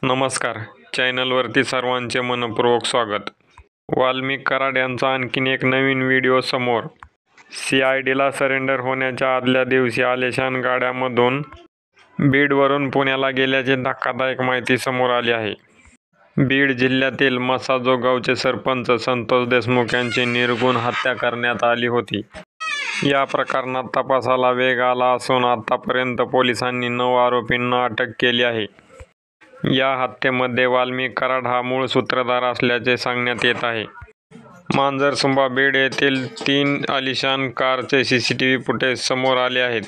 नमस्कार. चॅनलवरती सर्वांचे मनपूर्वक स्वागत. वाल्मिक कराड यांचा आणखीन एक नवीन व्हिडिओ समोर. CIDला सरेंडर होण्याच्या आदल्या दिवशी आलिशान गाड्यामधून बीडवरून पुण्याला गेल्याची धक्कादायक माहिती समोर आली आहे. बीड जिल्ह्यातील मसाजो गावचे सरपंच संतोष देशमुख यांची निर्घृण हत्या करण्यात आली होती. या प्रकरणात तपासाला वेग आला असून आतापर्यंत पोलिसांनी 9 आरोपींना अटक केली आहे. या हत्येमध्ये वाल्मिक कराड हा मूळ सूत्रधार असल्याचे सांगण्यात येत आहे. मांजरसुंबा बीड येथील 3 आलिशान कारचे CCTV फुटेज समोर आले आहेत.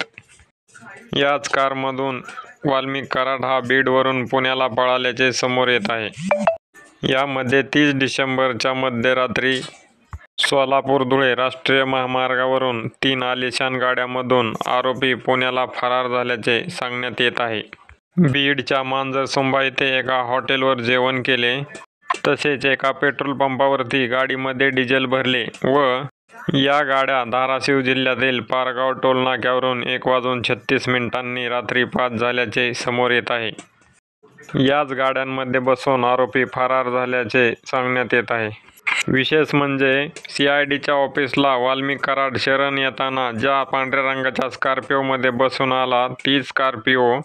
याच कारमधून वाल्मिक कराड हा बीडवरून पुण्याला पळाल्याचे समोर येत आहे. यामध्ये 30 डिसेंबरच्या मध्यरात्री सोलापूर-धुळे राष्ट्रीय महामार्गावरून 3 आलिशान गाड्यांमधून आरोपी पुण्याला फरार झाल्याचे सांगण्यात येत आहे. बीडच्या मांजरसुंबा येथे एका हॉटेलवर जेवण केले, तसेच एका पेट्रोल पंपावरती गाडीमध्ये डिझेल भरले व या गाड्या धाराशिव जिल्ह्यातील पारगाव टोलनाक्यावरून 1:36 रात्री 5 झाल्याचे समोर येत आहे. याच गाड्यांमध्ये बसून आरोपी फरार झाल्याचे सांगण्यात येत आहे. विशेष म्हणजे CIDच्या ऑफिसला वाल्मिक कराड शरण येताना ज्या पांढऱ्या रंगाच्या स्कॉर्पिओमध्ये बसून आला, ती स्कॉर्पिओ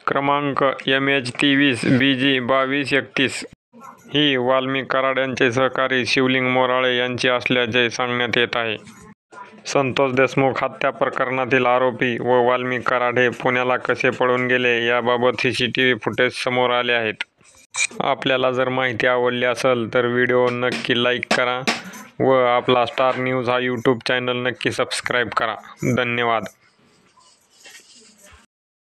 क्रमांक MH23 BG 2231 ही वाल्मिक कराड यांचे सहकारी शिवलिंग मोराळे यांची असल्याचे सांगण्यात येत आहे. संतोष देशमुख हत्या प्रकरणातील आरोपी व वाल्मिक कराड हे पुण्याला कसे पळून गेले याबाबत CCTV फुटेज समोर आले आहेत. आपल्याला जर माहिती आवडली असेल तर व्हिडिओ नक्की लाईक करा व आपला स्टार न्यूज हा YouTube चॅनल नक्की सबस्क्राईब करा. धन्यवाद.